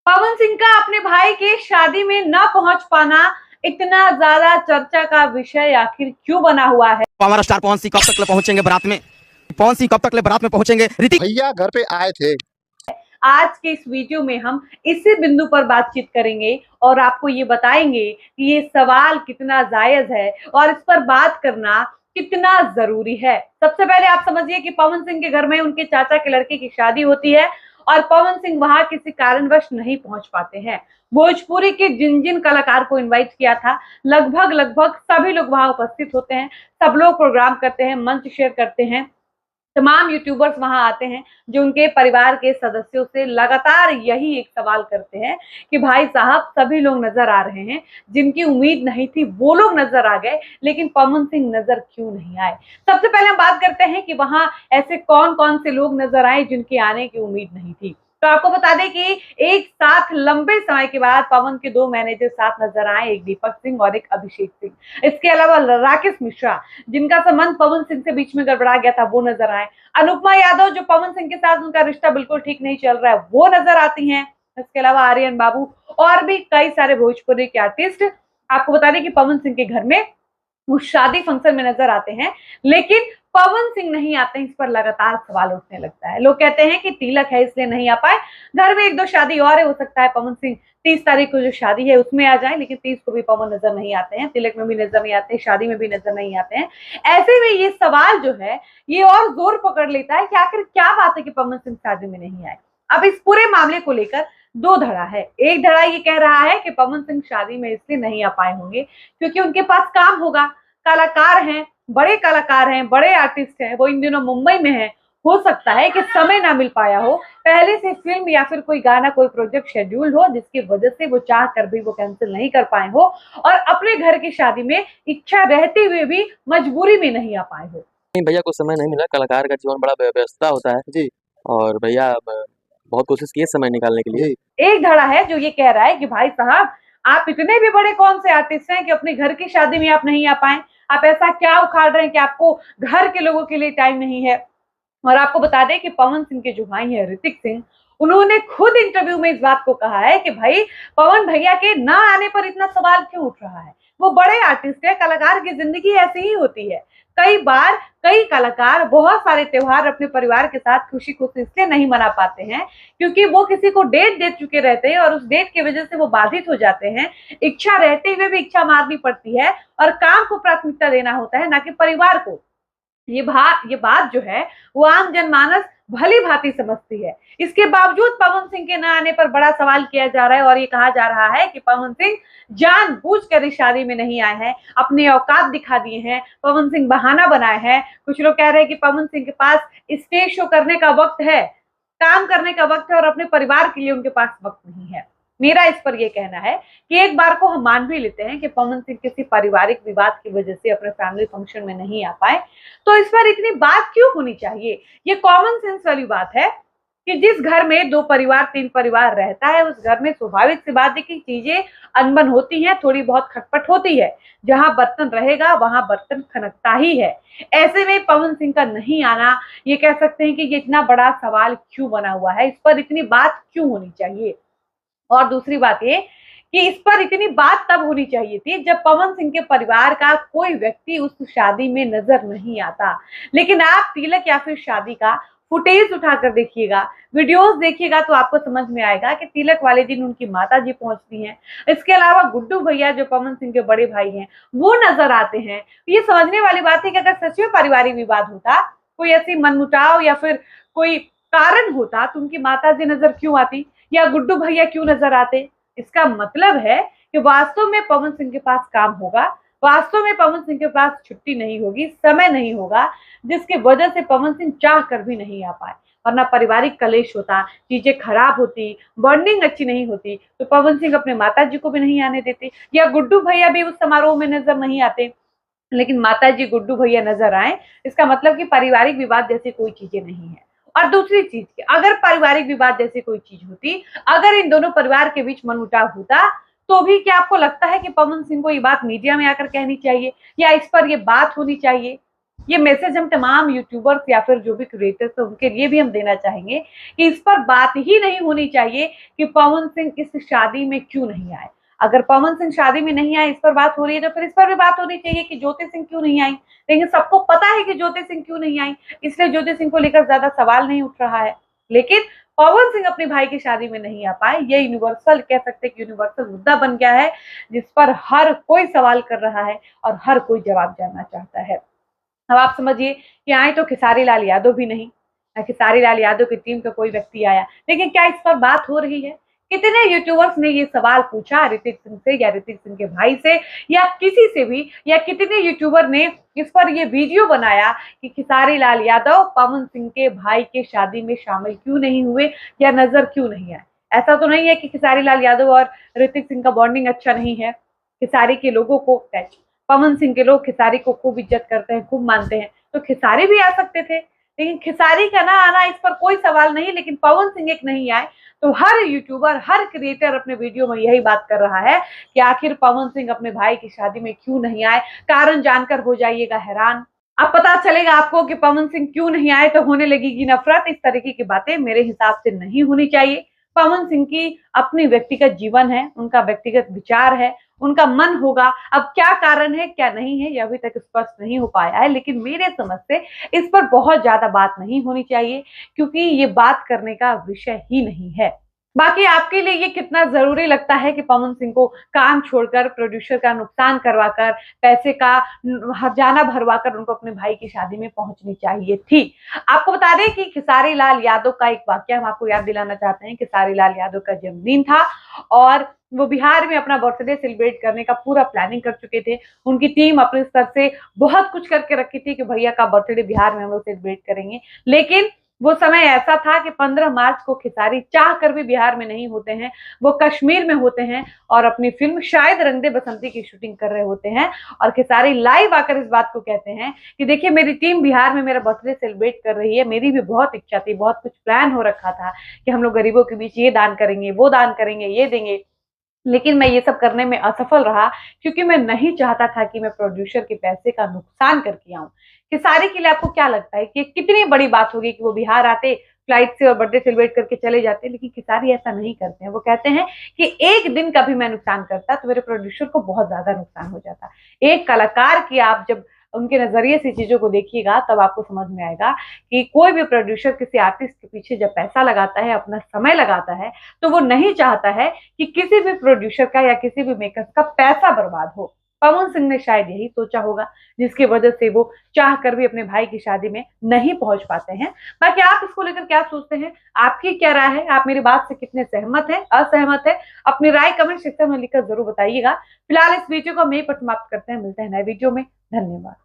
पवन सिंह का अपने भाई के शादी में न पहुंच पाना इतना ज्यादा चर्चा का विषय आखिर क्यों बना हुआ है। पावर स्टार पवन सिंह कब तक पहुंचेंगे बारात में? पवन सिंह कब तक बारात में पहुंचेंगे? ऋतिक भैया घर पे आए थे। आज के इस वीडियो में हम इसी बिंदु पर बातचीत करेंगे और आपको ये बताएंगे कि ये सवाल कितना जायज है और इस पर बात करना कितना जरूरी है। सबसे पहले आप समझिए कि पवन सिंह के घर में उनके चाचा के लड़के की शादी होती है और पवन सिंह वहां किसी कारणवश नहीं पहुंच पाते हैं। भोजपुरी के जिन जिन कलाकार को इनवाइट किया था लगभग लगभग सभी लोग वहां उपस्थित होते हैं। सब लोग प्रोग्राम करते हैं, मंच शेयर करते हैं। तमाम यूट्यूबर्स वहां आते हैं जो उनके परिवार के सदस्यों से लगातार यही एक सवाल करते हैं कि भाई साहब सभी लोग नजर आ रहे हैं, जिनकी उम्मीद नहीं थी वो लोग नजर आ गए, लेकिन पवन सिंह नजर क्यों नहीं आए। सबसे पहले हम बात करते हैं कि वहां ऐसे कौन कौन से लोग नजर आए जिनके आने की उम्मीद नहीं थी। तो आपको बता दें कि एक साथ लंबे समय के बाद पवन के दो मैनेजर साथ नजर आए, एक दीपक सिंह और एक अभिषेक सिंह। इसके अलावा राकेश मिश्रा, जिनका संबंध पवन सिंह से बीच में गड़बड़ा गया था, वो नजर आए। अनुपमा यादव, जो पवन सिंह के साथ उनका रिश्ता बिल्कुल ठीक नहीं चल रहा है, वो नजर आती हैं। इसके अलावा आर्यन बाबू और भी कई सारे भोजपुरी के आर्टिस्ट आपको बता दें कि पवन सिंह के घर में वो शादी फंक्शन में नजर आते हैं, लेकिन पवन सिंह नहीं आते हैं। इस पर लगातार सवाल उठने लगता है। लोग कहते हैं कि तिलक है इसलिए नहीं आ पाए, घर में एक दो शादी और है, हो सकता है पवन सिंह 30 तारीख को जो शादी है उसमें आ जाए, लेकिन 30 को भी पवन नजर नहीं आते हैं, तिलक में भी नजर नहीं आते, शादी में भी नजर नहीं आते हैं। ऐसे में ये सवाल जो है ये और जोर पकड़ लेता है कि आखिर क्या बात है कि पवन सिंह शादी में नहीं आए। अब इस पूरे मामले को लेकर दो धड़ा है। एक धड़ा ये कह रहा है कि पवन सिंह शादी में इसलिए नहीं आ पाए होंगे क्योंकि उनके पास काम होगा, कलाकार हैं, बड़े कलाकार हैं, बड़े आर्टिस्ट हैं, वो इन दिनों मुंबई में हैं। हो सकता है कि समय ना मिल पाया हो, पहले से फिल्म या फिर कोई गाना, कोई प्रोजेक्ट शेड्यूल हो जिसकी वजह से वो चाह कर भी वो कैंसिल नहीं कर पाए हो और अपने घर की शादी में इच्छा रहते हुए भी मजबूरी में नहीं आ पाए हो। नहीं भैया, कुछ समय नहीं मिला। कलाकार का जीवन बड़ा व्यस्तता होता है जी। और भैया बहुत कोशिश की है समय निकालने के लिए। एक धड़ा है जो ये कह रहा है कि भाई साहब आप इतने भी बड़े कौन से आर्टिस्ट हैं कि अपने घर की शादी में आप नहीं आ पाए। आप ऐसा क्या उखाड़ रहे हैं कि आपको घर के लोगों के लिए टाइम नहीं है। और आपको बता दें कि पवन सिंह के जो भाई हैं ऋतिक सिंह, उन्होंने खुद इंटरव्यू में इस बात को कहा है कि भाई पवन भैया के ना आने पर इतना सवाल क्यों उठ रहा है। वो बड़े आर्टिस्ट है, कलाकार की जिंदगी ऐसी ही होती है। कई बार कई कलाकार बहुत सारे त्योहार अपने परिवार के साथ खुशी खुशी इसलिए नहीं मना पाते हैं क्योंकि वो किसी को डेट दे चुके रहते हैं और उस डेट की वजह से वो बाधित हो जाते हैं। इच्छा रहते हुए भी इच्छा मारनी पड़ती है और काम को प्राथमिकता देना होता है, ना कि परिवार को। ये बात जो है वो आम जनमानस भली भांति समझती है। इसके बावजूद पवन सिंह के न आने पर बड़ा सवाल किया जा रहा है और ये कहा जा रहा है कि पवन सिंह जानबूझकर इस शादी में नहीं आए हैं, अपने औकात दिखा दिए हैं, पवन सिंह बहाना बनाए हैं। कुछ लोग कह रहे हैं कि पवन सिंह के पास स्टेज शो करने का वक्त है, काम करने का वक्त है और अपने परिवार के लिए उनके पास वक्त नहीं है। मेरा इस पर यह कहना है कि एक बार को हम मान भी लेते हैं कि पवन सिंह किसी पारिवारिक विवाद की वजह से अपने फैमिली फंक्शन में नहीं आ पाए, तो इस पर इतनी बात क्यों होनी चाहिए। ये कॉमन सेंस वाली बात है कि जिस घर में 2 परिवार 3 परिवार रहता है उस घर में स्वाभाविक सी बात है कि चीजें अनबन होती हैं, थोड़ी बहुत खटपट होती है। जहां बर्तन रहेगा वहां बर्तन खनकता ही है। ऐसे में पवन सिंह का नहीं आना, ये कह सकते हैं कि ये इतना बड़ा सवाल क्यों बना हुआ है, इस पर इतनी बात क्यों होनी चाहिए। और दूसरी बात ये कि इस पर इतनी बात तब होनी चाहिए थी जब पवन सिंह के परिवार का कोई व्यक्ति उस शादी में नजर नहीं आता। लेकिन आप तिलक या फिर शादी का फुटेज उठाकर देखिएगा, वीडियोस देखिएगा तो आपको समझ में आएगा कि तिलक वाले दिन उनकी माताजी पहुंचती हैं। इसके अलावा गुड्डू भैया जो पवन सिंह के बड़े भाई हैं वो नजर आते हैं। ये समझने वाली बात है कि अगर सच में पारिवारिक विवाद होता, कोई ऐसी मनमुटाव या फिर कोई कारण होता तो उनकी माताजी नजर क्यों आती या गुड्डू भैया क्यों नजर आते। इसका मतलब है कि वास्तव में पवन सिंह के पास काम होगा, वास्तव में पवन सिंह के पास छुट्टी नहीं होगी, समय नहीं होगा, जिसकी वजह से पवन सिंह चाह कर भी नहीं आ पाए। वरना पारिवारिक कलेश होता, चीजें खराब होती, बॉन्डिंग अच्छी नहीं होती तो पवन सिंह अपने माताजी को भी नहीं आने देते या गुड्डू भैया भी उस समारोह में नजर नहीं आते। लेकिन माताजी गुड्डू भैया नजर आए, इसका मतलब कि पारिवारिक विवाद जैसी कोई चीजें नहीं है। और दूसरी चीज कि अगर पारिवारिक विवाद जैसी कोई चीज होती, अगर इन दोनों परिवार के बीच मनमुटाव होता, तो भी क्या आपको लगता है कि पवन सिंह को ये बात मीडिया में आकर कहनी चाहिए या इस पर ये बात होनी चाहिए। ये मैसेज हम तमाम यूट्यूबर्स या फिर जो भी क्रिएटर्स हैं उनके लिए भी हम देना चाहेंगे कि इस पर बात ही नहीं होनी चाहिए कि पवन सिंह इस शादी में क्यों नहीं आए। अगर पवन सिंह शादी में नहीं आए, इस पर बात हो रही है, तो फिर इस पर भी बात होनी चाहिए कि ज्योति सिंह क्यों नहीं आई। लेकिन सबको पता है कि ज्योति सिंह क्यों नहीं आई, इसलिए ज्योति सिंह को लेकर ज्यादा सवाल नहीं उठ रहा है। लेकिन पवन सिंह अपने भाई की शादी में नहीं आ पाए, ये यूनिवर्सल कह सकते हैं कि यूनिवर्सल मुद्दा बन गया है, जिस पर हर कोई सवाल कर रहा है और हर कोई जवाब जानना चाहता है। अब आप समझिए कि आए तो खेसारी लाल यादव भी नहीं, खेसारी लाल यादव की टीम का कोई व्यक्ति आया, लेकिन क्या इस पर बात हो रही है? कितने यूट्यूबर्स ने ये सवाल पूछा ऋतिक सिंह से या ऋतिक सिंह के भाई से या किसी से भी, या कितने यूट्यूबर ने इस पर ये वीडियो बनाया कि खेसारी लाल यादव पवन सिंह के भाई के शादी में शामिल क्यों नहीं हुए या नजर क्यों नहीं आए। ऐसा तो नहीं है कि खेसारी लाल यादव और ऋतिक सिंह का बॉन्डिंग अच्छा नहीं है। खेसारी के लोगों को, पवन सिंह के लोग खेसारी को खूब इज्जत करते हैं, खूब मानते हैं, तो खेसारी भी आ सकते थे। लेकिन खेसारी का ना आना, इस पर कोई सवाल नहीं, लेकिन पवन सिंह एक नहीं आए तो हर यूट्यूबर, हर क्रिएटर अपने वीडियो में यही बात कर रहा है कि आखिर पवन सिंह अपने भाई की शादी में क्यों नहीं आए। कारण जानकर हो जाइएगा हैरान। अब पता चलेगा आपको कि पवन सिंह क्यों नहीं आए तो होने लगेगी नफरत। इस तरीके की बातें मेरे हिसाब से नहीं होनी चाहिए। पवन सिंह की अपनी व्यक्तिगत जीवन है, उनका व्यक्तिगत विचार है, उनका मन होगा। अब क्या कारण है क्या नहीं है, यह अभी तक स्पष्ट नहीं हो पाया है, लेकिन मेरे समझ से इस पर बहुत ज्यादा बात नहीं होनी चाहिए, क्योंकि ये बात करने का विषय ही नहीं है। बाकी आपके लिए ये कितना जरूरी लगता है कि पवन सिंह को काम छोड़कर, प्रोड्यूसर का नुकसान करवाकर, पैसे का हर्जाना भरवाकर उनको अपने भाई की शादी में पहुंचनी चाहिए थी। आपको बता दें कि खेसारी लाल यादव का एक वाकया हम आपको याद दिलाना चाहते हैं। खेसारी लाल यादव का जन्मदिन था और वो बिहार में अपना बर्थडे सेलिब्रेट करने का पूरा प्लानिंग कर चुके थे। उनकी टीम अपने स्तर से बहुत कुछ करके रखी थी कि भैया का बर्थडे बिहार में हम लोग सेलिब्रेट करेंगे। लेकिन वो समय ऐसा था कि 15 मार्च को खेसारी चाह कर भी बिहार में नहीं होते हैं, वो कश्मीर में होते हैं और अपनी फिल्म शायद रंग दे बसंती की शूटिंग कर रहे होते हैं। और खेसारी लाइव आकर इस बात को कहते हैं कि देखिए, मेरी टीम बिहार में मेरा बर्थडे सेलिब्रेट कर रही है, मेरी भी बहुत इच्छा थी, बहुत कुछ प्लान हो रखा था कि हम लोग गरीबों के बीच ये दान करेंगे, वो दान करेंगे, ये देंगे, लेकिन मैं ये सब करने में असफल रहा क्योंकि मैं नहीं चाहता था कि मैं प्रोड्यूसर के पैसे का नुकसान करके आऊं। खेसारी के लिए आपको क्या लगता है कि कितनी बड़ी बात होगी कि वो बिहार आते, फ्लाइट से और बर्थडे सेलिब्रेट करके चले जाते? लेकिन खेसारी ऐसा नहीं करते हैं। वो कहते हैं कि एक दिन का भी मैं नुकसान करता तो मेरे प्रोड्यूसर को बहुत ज्यादा नुकसान हो जाता। एक कलाकार की आप जब उनके नजरिए से चीजों को देखिएगा तब आपको समझ में आएगा कि कोई भी प्रोड्यूसर किसी आर्टिस्ट के पीछे जब पैसा लगाता है, अपना समय लगाता है, तो वो नहीं चाहता है कि किसी भी प्रोड्यूसर का या किसी भी मेकर का पैसा बर्बाद हो। पवन सिंह ने शायद यही सोचा होगा, जिसकी वजह से वो चाह कर भी अपने भाई की शादी में नहीं पहुंच पाते हैं। बाकी आप इसको लेकर क्या सोचते हैं? आपकी क्या राय है? आप मेरी बात से कितने सहमत हैं, असहमत है? अपनी राय कमेंट सेक्शन में लिखकर जरूर बताइएगा। फिलहाल इस वीडियो को हम यहीं पर समाप्त करते हैं। मिलते हैं नए वीडियो में। धन्यवाद।